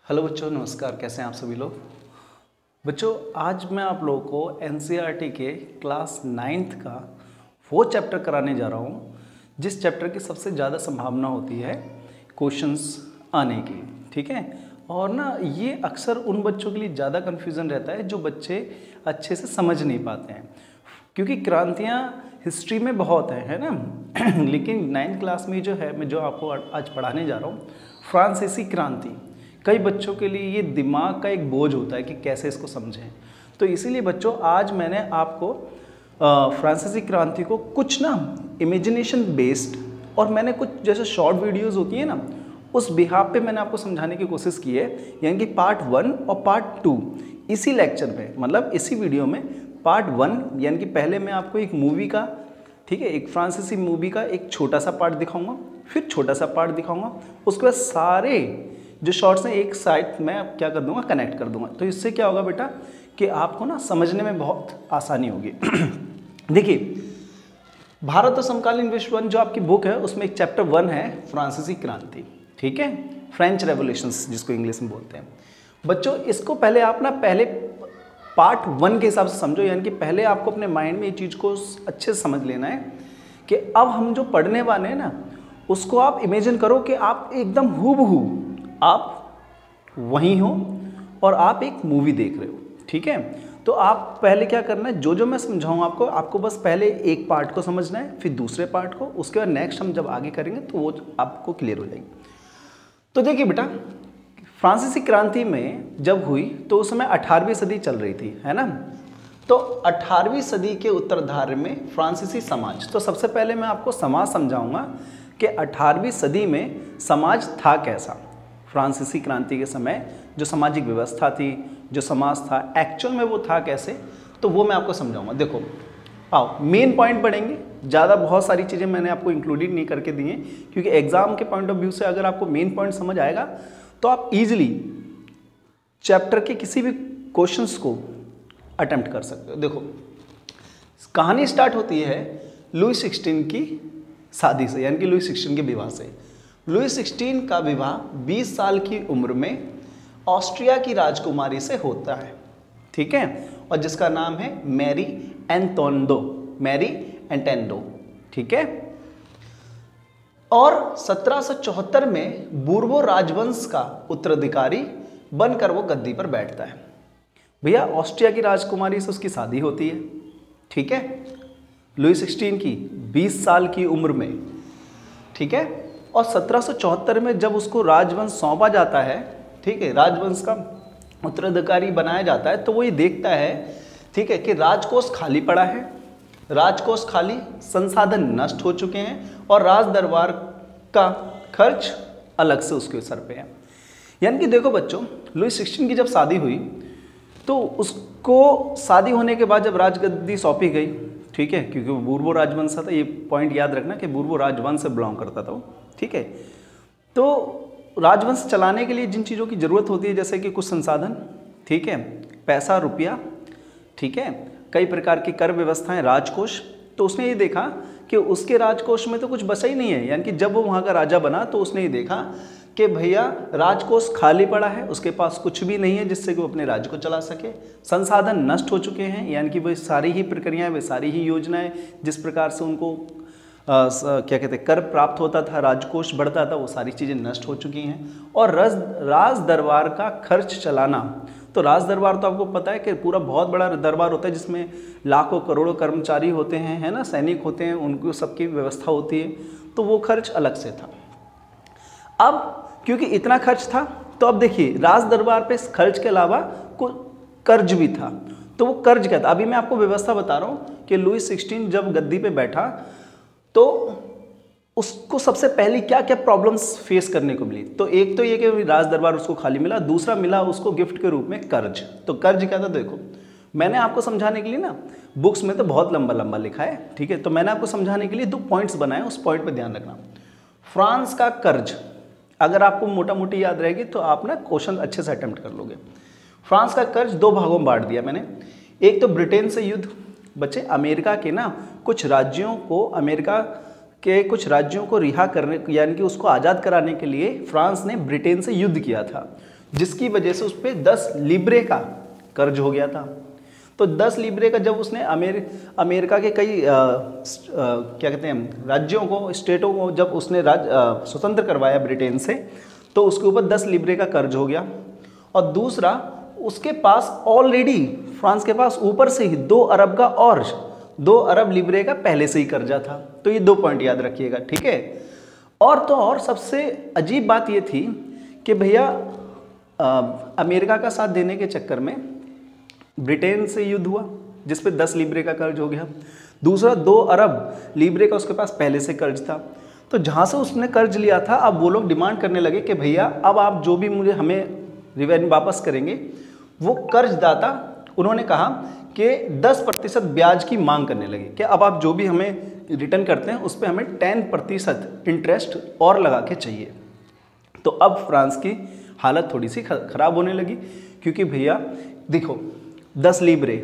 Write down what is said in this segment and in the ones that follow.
Hello बच्चों, नमस्कार। कैसे हैं आप सभी लोग। बच्चों, आज मैं आप लोगों को एनसीईआरटी के क्लास 9th का वो चैप्टर कराने जा रहा हूँ जिस चैप्टर की सबसे ज़्यादा संभावना होती है क्वेश्चंस आने की। ठीक है, और ना ये अक्सर उन बच्चों के लिए ज़्यादा कन्फ्यूज़न रहता है जो बच्चे अच्छे से समझ नहीं पाते हैं, क्योंकि क्रांतियाँ हिस्ट्री में बहुत है ना लेकिन 9th क्लास में जो है, मैं जो आपको आज पढ़ाने जा रहा हूँ, फ्रांसीसी क्रांति, कई बच्चों के लिए ये दिमाग का एक बोझ होता है कि कैसे इसको समझें। तो इसीलिए बच्चों आज मैंने आपको फ्रांसीसी क्रांति को कुछ ना इमेजिनेशन बेस्ड और मैंने कुछ जैसे शॉर्ट वीडियोस होती है ना, उस बिहाफ पे मैंने आपको समझाने की कोशिश की है। यानी कि पार्ट 1 और पार्ट 2 इसी लेक्चर में, मतलब इसी वीडियो में पार्ट 1 यानी कि पहले मैं आपको एक मूवी का, ठीक है, एक फ्रांसीसी मूवी का एक छोटा सा पार्ट दिखाऊंगा, फिर छोटा सा पार्ट दिखाऊंगा, उसके बाद सारे जो शॉर्ट्स हैं एक साइड में क्या कर दूंगा, कनेक्ट कर दूंगा। तो इससे क्या होगा बेटा कि आपको ना समझने में बहुत आसानी होगी। देखिए, भारत और समकालीन विश्व 1 जो आपकी बुक है उसमें एक चैप्टर 1 है फ्रांसीसी क्रांति, ठीक है, फ्रेंच रेवोल्यूशंस जिसको इंग्लिश में बोलते हैं। बच्चों, इसको पहले आप ना पहले पार्ट 1 के हिसाब से समझो, यानी कि पहले आपको अपने माइंड में ये चीज़ को अच्छे से समझ लेना है कि अब हम जो पढ़ने वाले हैं ना उसको आप इमेजिन करो कि आप एकदम हूबहू आप वहीं हो और आप एक मूवी देख रहे हो। ठीक है, तो आप पहले क्या करना है, जो मैं समझाऊँ आपको बस पहले एक पार्ट को समझना है, फिर दूसरे पार्ट को, उसके बाद नेक्स्ट हम जब आगे करेंगे तो वो आपको क्लियर हो जाएगी। तो देखिए बेटा, फ्रांसीसी क्रांति में जब हुई तो उस समय 18वीं सदी चल रही थी, है ना। तो 18वीं सदी के उत्तरार्ध में फ्रांसीसी समाज, तो सबसे पहले मैं आपको समाज समझाऊंगा कि 18वीं सदी में समाज था कैसा। फ्रांसीसी क्रांति के समय जो सामाजिक व्यवस्था थी, जो समाज था, एक्चुअल में वो था कैसे, तो वो मैं आपको समझाऊंगा। देखो आओ मेन पॉइंट पढ़ेंगे, ज़्यादा बहुत सारी चीज़ें मैंने आपको इंक्लूडेड नहीं करके दी हैं, क्योंकि एग्जाम के पॉइंट ऑफ व्यू से अगर आपको मेन पॉइंट समझ आएगा तो आप इजीली चैप्टर के किसी भी क्वेश्चंस को अटेम्प्ट कर सकते हो। देखो, कहानी स्टार्ट होती है लुई 16 की शादी से, यानी कि लुई 16 के विवाह से। लुई 16 का विवाह 20 साल की उम्र में ऑस्ट्रिया की राजकुमारी से होता है, ठीक है, और जिसका नाम है मैरी एंटेंडो, ठीक है। और 1774 में बूर्बो राजवंश का उत्तराधिकारी बनकर वो गद्दी पर बैठता है। भैया, ऑस्ट्रिया की राजकुमारी से उसकी शादी होती है, ठीक है, लुई 16 की 20 साल की उम्र में, ठीक है। और 1774 में जब उसको राजवंश सौंपा जाता है, ठीक है, राजवंश का उत्तराधिकारी बनाया जाता है, तो वो ये देखता है, ठीक है, कि राजकोष खाली पड़ा है, राजकोष खाली, संसाधन नष्ट हो चुके हैं और राज दरबार का खर्च अलग से उसके सर पे है। यानी कि देखो बच्चों, लुई 16 की जब शादी हुई तो उसको शादी होने के बाद जब राजगद्दी सौंपी गई, ठीक है, क्योंकि वो बूर्बो राजवंश था, ये पॉइंट याद रखना कि बूर्बो राजवंश से बिलोंग करता था वो, ठीक है। तो राजवंश चलाने के लिए जिन चीज़ों की ज़रूरत होती है, जैसे कि कुछ संसाधन, ठीक है, पैसा, रुपया, ठीक है, कई प्रकार की कर व्यवस्थाएं, राजकोष, तो उसने ये देखा कि उसके राजकोष में तो कुछ बचा ही नहीं है। यानी कि जब वो वहाँ का राजा बना तो उसने ये देखा कि भैया राजकोष खाली पड़ा है, उसके पास कुछ भी नहीं है जिससे कि वो अपने राज्य को चला सके, संसाधन नष्ट हो चुके हैं, यानी कि वे सारी ही प्रक्रियाएँ, वे सारी ही योजनाएँ जिस प्रकार से उनको क्या कहते हैं कर प्राप्त होता था, राजकोष बढ़ता था, वो सारी चीज़ें नष्ट हो चुकी हैं। और राज दरबार का खर्च चलाना, तो राज दरबार तो आपको पता है कि पूरा बहुत बड़ा दरबार होता है जिसमें लाखों करोड़ों कर्मचारी होते हैं, है ना, सैनिक होते हैं, उनको सबकी व्यवस्था होती है, तो वो खर्च अलग से था। अब क्योंकि इतना खर्च था तो अब देखिए राज दरबार पे खर्च के अलावा कुछ कर्ज भी था। तो वो कर्ज क्या था, अभी मैं आपको व्यवस्था बता रहा हूँ कि लुई 16 जब गद्दी पे बैठा तो उसको सबसे पहले क्या क्या प्रॉब्लम्स फेस करने को मिली। तो एक तो ये कि राज दरबार उसको खाली मिला, दूसरा मिला उसको गिफ्ट के रूप में कर्ज। तो कर्ज क्या था, देखो मैंने आपको समझाने के लिए ना, बुक्स में तो बहुत लंबा लंबा लिखा है, ठीक है, तो मैंने आपको समझाने के लिए 2 पॉइंट्स बनाए, उस पॉइंट पर ध्यान रखना। फ्रांस का कर्ज अगर आपको मोटा मोटी याद रहेगी तो आप ना क्वेश्चन अच्छे से अटेम्प्ट कर लोगे। फ्रांस का कर्ज 2 भागों में बांट दिया मैंने। एक तो ब्रिटेन से युद्ध, बच्चे अमेरिका के ना कुछ राज्यों को, अमेरिका के कुछ राज्यों को रिहा करने, यानी कि उसको आज़ाद कराने के लिए फ्रांस ने ब्रिटेन से युद्ध किया था। जिसकी वजह से उस पर 10 लिब्रे का कर्ज हो गया था। तो 10 लिब्रे का जब उसने अमेरिका के कई क्या कहते हैं राज्यों को, स्टेटों को जब उसने स्वतंत्र करवाया ब्रिटेन से, तो उसके ऊपर 10 लिब्रे का कर्ज हो गया। और दूसरा, उसके पास ऑलरेडी, फ्रांस के पास ऊपर से ही 2 अरब का और 2 अरब लिब्रे का पहले से ही कर्जा था। तो ये 2 पॉइंट याद रखिएगा, ठीक है। और तो और सबसे अजीब बात ये थी कि भैया अमेरिका का साथ देने के चक्कर में ब्रिटेन से युद्ध हुआ, जिस पे 10 लिब्रे का कर्ज हो गया। दूसरा, 2 अरब लिब्रे का उसके पास पहले से कर्ज था। तो जहाँ से उसने कर्ज लिया था, अब वो लोग डिमांड करने लगे कि भैया अब आप जो भी मुझे हमें रिवेन्यू वापस करेंगे, वो कर्जदाता उन्होंने कहा कि 10% ब्याज की मांग करने लगे कि अब आप जो भी हमें रिटर्न करते हैं उस पर हमें 10% इंटरेस्ट और लगा के चाहिए। तो अब फ्रांस की हालत थोड़ी सी ख़राब होने लगी, क्योंकि भैया देखो 10 लिब्रे,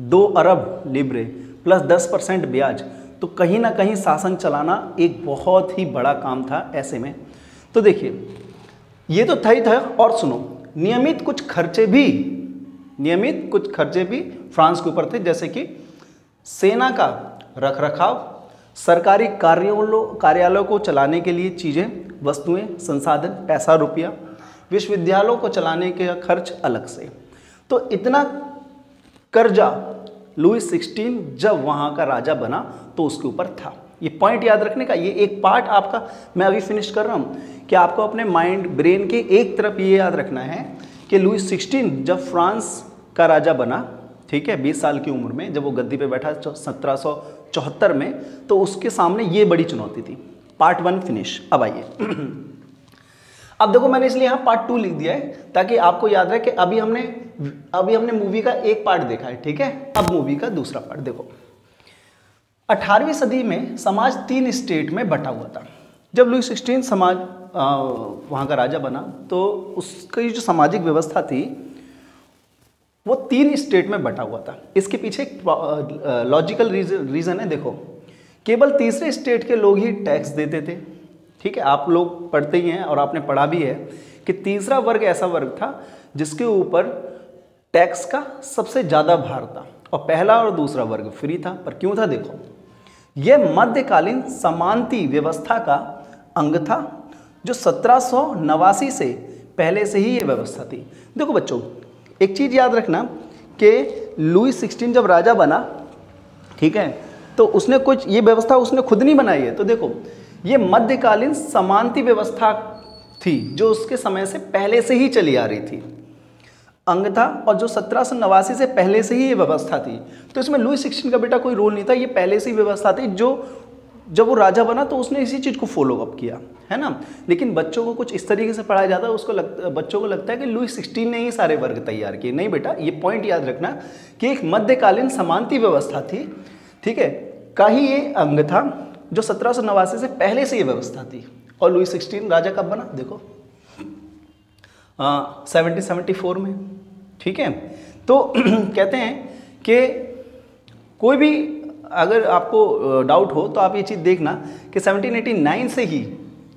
2 अरब लिब्रे प्लस 10% ब्याज, तो कहीं ना कहीं शासन चलाना एक बहुत ही बड़ा काम था ऐसे में। तो देखिए ये तो था ही था, और सुनो नियमित कुछ खर्चे भी फ्रांस के ऊपर थे, जैसे कि सेना का रखरखाव, सरकारी कार्यालयों को चलाने के लिए चीज़ें, वस्तुएं, संसाधन, पैसा, रुपया, विश्वविद्यालयों को चलाने के खर्च अलग से। तो इतना कर्जा लुई 16 जब वहाँ का राजा बना तो उसके ऊपर था। ये पॉइंट याद रखने का, ये एक पार्ट आपका मैं अभी फिनिश कर रहा हूँ कि आपको अपने माइंड ब्रेन के एक तरफ ये याद रखना है कि लुई 16 जब फ्रांस का राजा बना, ठीक है, 20 साल की उम्र में जब वो गद्दी पे बैठा 1774 में, तो उसके सामने ये बड़ी चुनौती थी। Part 1 finish. अब आइए अब देखो मैंने इसलिए यहाँ पार्ट 2 लिख दिया है ताकि आपको याद रहे कि अभी हमने मूवी का एक पार्ट देखा है, ठीक है। अब मूवी का दूसरा पार्ट देखो। 18वीं सदी में समाज 3 स्टेट में बटा हुआ था। जब लुई 16 समाज वहाँ का राजा बना तो उसकी जो सामाजिक व्यवस्था थी वो 3 स्टेट में बटा हुआ था। इसके पीछे एक लॉजिकल रीज़न है। देखो, केवल तीसरे स्टेट के लोग ही टैक्स देते थे, ठीक है। आप लोग पढ़ते ही हैं और आपने पढ़ा भी है कि तीसरा वर्ग ऐसा वर्ग था जिसके ऊपर टैक्स का सबसे ज़्यादा भार था, और पहला और दूसरा वर्ग फ्री था। पर क्यों था? देखो, यह मध्यकालीन समानती व्यवस्था का अंग था जो 1789 से पहले से ही ये व्यवस्था थी। देखो बच्चों, एक चीज़ याद रखना कि लुई 16 जब राजा बना, ठीक है, तो उसने कुछ ये व्यवस्था उसने खुद नहीं बनाई है। तो देखो, ये मध्यकालीन समानती व्यवस्था थी जो उसके समय से पहले से ही चली आ रही थी, अंग था, और जो 1789 से पहले से ही ये व्यवस्था थी। तो इसमें लुई 16 का बेटा कोई रोल नहीं था, ये पहले से ही व्यवस्था थी जो जब वो राजा बना तो उसने इसी चीज़ को फॉलो अप किया, है ना। लेकिन बच्चों को कुछ इस तरीके से पढ़ाया जाता है, बच्चों को लगता है कि लुई 16 ने ही सारे वर्ग तैयार किए। नहीं बेटा, ये पॉइंट याद रखना कि एक मध्यकालीन समानती व्यवस्था थी, ठीक है, का ही ये अंग था जो 1789 से पहले से ये व्यवस्था थी। और लुई 16 राजा कब बना? देखो 1774 में, ठीक है। तो कहते हैं कि कोई भी अगर आपको डाउट हो तो आप ये चीज़ देखना कि 1789 से ही,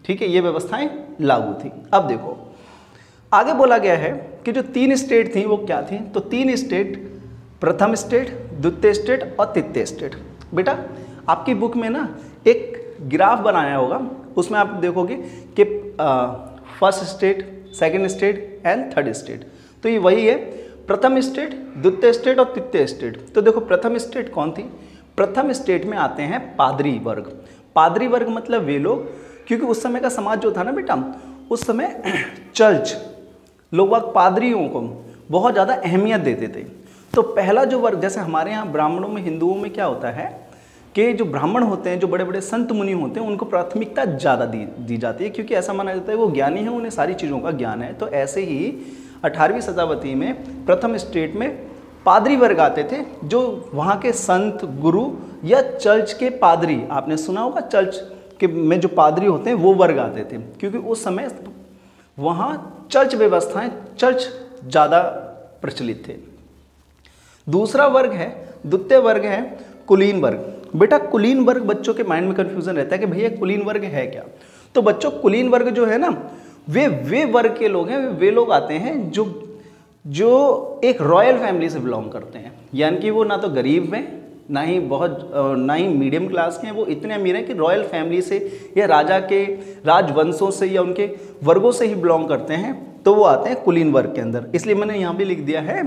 ठीक है, ये व्यवस्थाएं लागू थी। अब देखो आगे बोला गया है कि जो 3 स्टेट थी वो क्या थी? तो 3 स्टेट, प्रथम स्टेट, द्वितीय स्टेट और तृतीय स्टेट। बेटा आपकी बुक में ना एक ग्राफ बनाया होगा, उसमें आप देखोगे कि first state, second state and third state. तो ये वही है, प्रथम स्टेट, द्वितीय स्टेट और तृतीय स्टेट। तो देखो प्रथम स्टेट कौन थी? प्रथम स्टेट में आते हैं पादरी वर्ग। पादरी वर्ग मतलब वे लोग, क्योंकि उस समय का समाज जो था ना बेटा, उस समय चर्च लोग पादरियों को बहुत ज़्यादा अहमियत देते थे। तो पहला जो वर्ग, जैसे हमारे यहाँ ब्राह्मणों में, हिंदुओं में क्या होता है कि जो ब्राह्मण होते हैं, जो बड़े बड़े संत मुनि होते हैं, उनको प्राथमिकता ज़्यादा दी जाती है, क्योंकि ऐसा माना जाता है वो ज्ञानी है, उन्हें सारी चीज़ों का ज्ञान है। तो ऐसे ही 18वीं शताब्दी में प्रथम स्टेट में पादरी वर्ग आते थे, जो वहाँ के संत, गुरु या चर्च के पादरी, आपने सुना होगा चर्च के में जो पादरी होते हैं वो वर्ग आते थे, क्योंकि उस समय वहाँ चर्च व्यवस्थाएं, चर्च ज़्यादा प्रचलित थे। दूसरा वर्ग है, द्वितीय वर्ग है कुलीन वर्ग। बेटा कुलीन वर्ग, बच्चों के माइंड में कन्फ्यूजन रहता है कि भैया कुलीन वर्ग है क्या? तो बच्चों कुलीन वर्ग जो है ना, वे वर्ग के लोग हैं, वे लोग आते हैं जो एक रॉयल फैमिली से बिलोंग करते हैं, यानी कि वो ना तो गरीब हैं ना ही मीडियम क्लास के हैं, वो इतने अमीर हैं कि रॉयल फैमिली से या राजा के राजवंशों से या उनके वर्गों से ही बिलोंग करते हैं, तो वो आते हैं कुलीन वर्ग के अंदर। इसलिए मैंने यहाँ भी लिख दिया है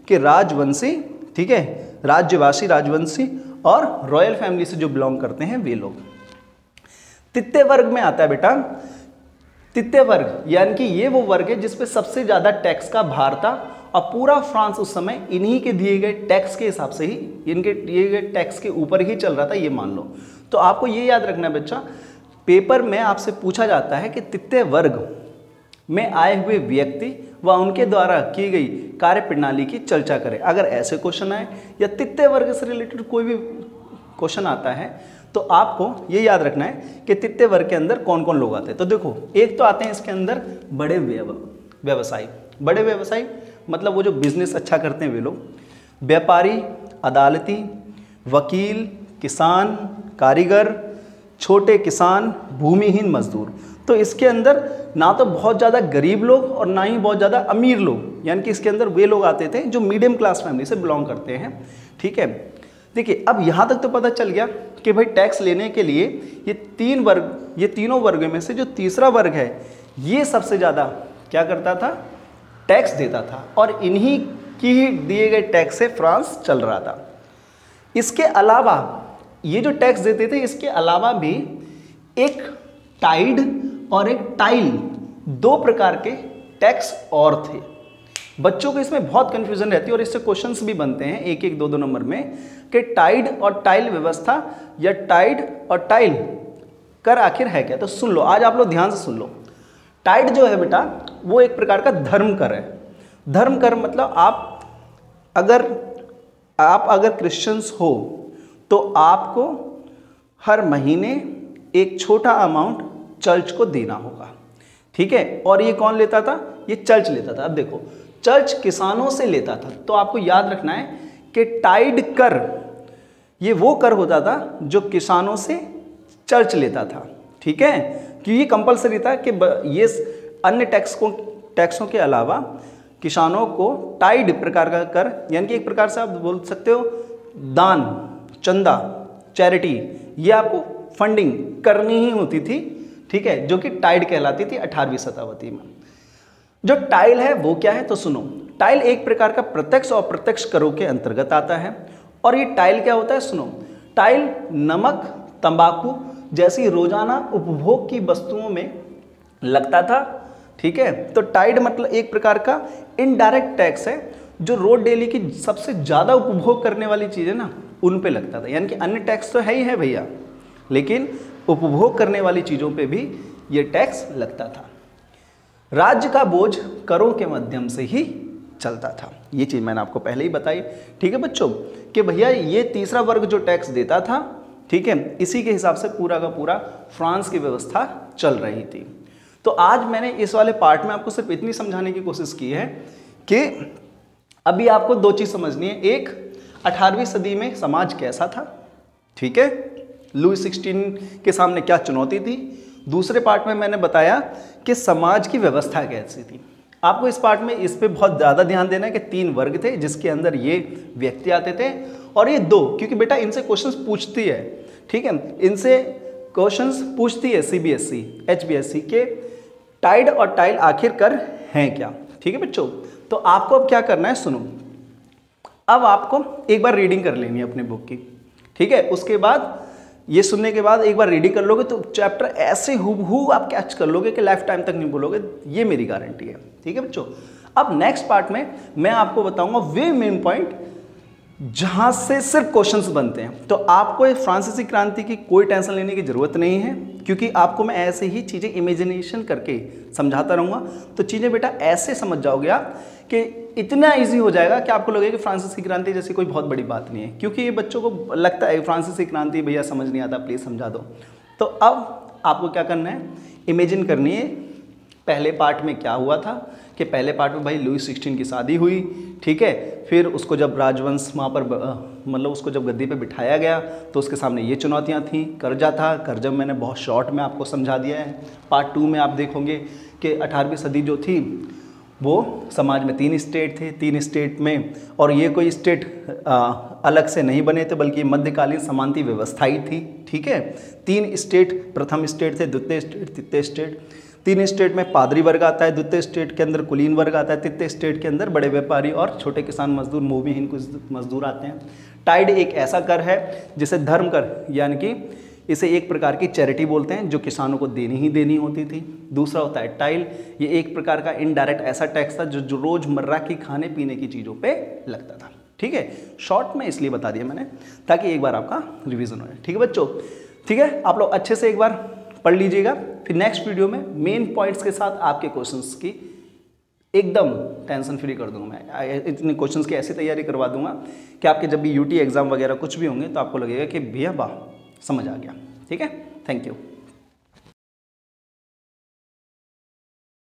कि राजवंशी, ठीक है, राज्यवासी, राजवंशी और रॉयल फैमिली से जो बिलोंग करते हैं वे लोग। तृतीय वर्ग में आता है बेटा, तृतीय वर्ग यानी कि ये वो वर्ग है जिसपे सबसे ज्यादा टैक्स का भार था और पूरा फ्रांस उस समय इन्हीं के दिए गए टैक्स के हिसाब से ही, इनके दिए गए टैक्स के ऊपर ही चल रहा था, ये मान लो। तो आपको ये याद रखना है बच्चा, पेपर में आपसे पूछा जाता है कि तृतीय वर्ग में आए हुए व्यक्ति व उनके द्वारा की गई कार्य प्रणाली की चर्चा करें। अगर ऐसे क्वेश्चन आए या तृतीय वर्ग से रिलेटेड कोई भी क्वेश्चन आता है तो आपको ये याद रखना है कि तृतीय वर्ग के अंदर कौन कौन लोग आते हैं। तो देखो, एक तो आते हैं इसके अंदर बड़े व्यवसायी। बड़े व्यवसायी मतलब वो जो बिजनेस अच्छा करते हैं वे लोग, व्यापारी, अदालती, वकील, किसान, कारीगर, छोटे किसान, भूमिहीन मजदूर। तो इसके अंदर ना तो बहुत ज़्यादा गरीब लोग और ना ही बहुत ज़्यादा अमीर लोग, यानी कि इसके अंदर वे लोग आते थे जो मीडियम क्लास फैमिली से बिलोंग करते हैं। ठीक है, देखिए अब यहाँ तक तो पता चल गया कि भाई टैक्स लेने के लिए ये तीनों वर्ग में से जो तीसरा वर्ग है ये सबसे ज़्यादा क्या करता था, टैक्स देता था, और इन्हीं की दिए गए टैक्स से फ्रांस चल रहा था। इसके अलावा ये जो टैक्स देते थे, इसके अलावा भी एक टाइड और एक टाइल, दो प्रकार के टैक्स और थे। बच्चों को इसमें बहुत कंफ्यूजन रहती है और इससे क्वेश्चंस भी बनते हैं एक एक दो नंबर में कि टाइड और टाइल व्यवस्था या टाइड और टाइल कर आखिर है क्या। तो सुन लो, आज आप लोग ध्यान से सुन लो। टाइड जो है बेटा वो एक प्रकार का धर्म कर है। धर्म कर मतलब आप अगर क्रिश्चियंस हो तो आपको हर महीने एक छोटा अमाउंट चर्च को देना होगा। ठीक है, और ये कौन लेता था, ये चर्च लेता था। अब देखो, चर्च किसानों से लेता था, तो आपको याद रखना है कि टाइड कर ये वो कर होता था जो किसानों से चर्च लेता था। ठीक है, कि ये कंपलसरी था कि ये अन्य टैक्सों के अलावा किसानों को टाइड प्रकार का कर, यानी कि एक प्रकार से आप बोल सकते हो दान, चंदा, चैरिटी, ये आपको फंडिंग करनी ही होती थी। ठीक है, जो कि टाइड कहलाती थी 18वीं शताब्दी में। जो टाइल है वो क्या है, तो सुनो, टाइल एक प्रकार का प्रत्यक्ष और अप्रत्यक्ष करों के अंतर्गत आता है। और ये टाइल क्या होता है, सुनो, टाइल नमक, तंबाकू जैसी रोजाना उपभोग की वस्तुओं में लगता था। ठीक है, तो टाइड मतलब एक प्रकार का इनडायरेक्ट टैक्स है जो रोज डेली की सबसे ज़्यादा उपभोग करने वाली चीज़ें ना उन पे लगता था। यानी कि अन्य टैक्स तो है ही है भैया, लेकिन उपभोग करने वाली चीज़ों पे भी ये टैक्स लगता था। राज्य का बोझ करों के माध्यम से ही चलता था। ये चीज़ मैंने आपको पहले ही बताई। ठीक है बच्चों, कि भैया ये तीसरा वर्ग जो टैक्स देता था, ठीक है, इसी के हिसाब से पूरा का पूरा फ्रांस की व्यवस्था चल रही थी। तो आज मैंने इस वाले पार्ट में आपको सिर्फ इतनी समझाने की कोशिश की है कि अभी आपको दो चीज़ समझनी है। एक, 18वीं सदी में समाज कैसा था, ठीक है, लुई 16 के सामने क्या चुनौती थी। दूसरे पार्ट में मैंने बताया कि समाज की व्यवस्था कैसी थी। आपको इस पार्ट में इस पे बहुत ज़्यादा ध्यान देना है कि 3 वर्ग थे जिसके अंदर ये व्यक्ति आते थे, और ये 2, क्योंकि बेटा इनसे क्वेश्चंस पूछती है। ठीक है, इनसे क्वेश्चंस पूछती है CBSE, HBSE के टाइड और टाइल आखिर कर हैं क्या। ठीक है बच्चों, तो आपको अब क्या करना है, सुनो, अब आपको एक बार रीडिंग कर लेनी है अपने बुक की। ठीक है, उसके बाद ये सुनने के बाद एक बार रीडिंग कर लोगे तो चैप्टर ऐसे हूबहू आप कैच कर लोगे कि लाइफ टाइम तक नहीं भूलोगे, ये मेरी गारंटी है। ठीक है बच्चों, अब नेक्स्ट पार्ट में मैं आपको बताऊंगा वे मेन पॉइंट जहां से सिर्फ क्वेश्चंस बनते हैं। तो आपको फ्रांसीसी क्रांति की कोई टेंशन लेने की जरूरत नहीं है, क्योंकि आपको मैं ऐसे ही चीज़ें इमेजिनेशन करके समझाता रहूँगा। तो चीज़ें बेटा ऐसे समझ जाओगे आप कि इतना इजी हो जाएगा कि आपको लगेगा कि फ्रांसीसी क्रांति जैसी कोई बहुत बड़ी बात नहीं है। क्योंकि ये बच्चों को लगता है फ्रांसीसी क्रांति भैया समझ नहीं आता, प्लीज़ समझा दो। तो अब आपको क्या करना है, इमेजिन करनी है पहले पार्ट में क्या हुआ था कि पहले पार्ट में भाई लुई 16 की शादी हुई, ठीक है। फिर उसको जब राजवंश वहाँ पर मतलब उसको जब गद्दी पे बिठाया गया तो उसके सामने ये चुनौतियाँ थीं। कर्जा था, कर्जा मैंने बहुत शॉर्ट में आपको समझा दिया है। पार्ट 2 में आप देखोगे कि 18वीं सदी जो थी वो समाज में 3 स्टेट थे, 3 स्टेट में, और ये कोई स्टेट अलग से नहीं बने थे बल्कि मध्यकालीन समानती व्यवस्था ही थी, ठीक है। 3 स्टेट, प्रथम स्टेट थे, द्वितीय स्टेट, तृतीय स्टेट। 3 स्टेट में पादरी वर्ग आता है, द्वितीय स्टेट के अंदर कुलीन वर्ग आता है, तृतीय स्टेट के अंदर बड़े व्यापारी और छोटे किसान मजदूर, मोहविहीन कुछ मजदूर आते हैं। टाइड एक ऐसा कर है जिसे धर्म कर, यानी कि इसे एक प्रकार की चैरिटी बोलते हैं जो किसानों को देनी ही देनी होती थी। दूसरा होता है टाइल, ये एक प्रकार का इनडायरेक्ट ऐसा टैक्स था जो रोजमर्रा की खाने पीने की चीज़ों पे लगता था, ठीक है। शॉर्ट में इसलिए बता दिया मैंने ताकि एक बार आपका रिवीजन हो जाए, ठीक है बच्चों। ठीक है, आप लोग अच्छे से एक बार पढ़ लीजिएगा, फिर नेक्स्ट वीडियो में मेन पॉइंट्स के साथ आपके क्वेश्चंस की एकदम टेंशन फ्री कर दूंगा मैं। इतने क्वेश्चंस की ऐसी तैयारी करवा दूंगा कि आपके जब भी यूटी एग्जाम वगैरह कुछ भी होंगे तो आपको लगेगा कि भैया वाह समझ आ गया, ठीक है। Thank you.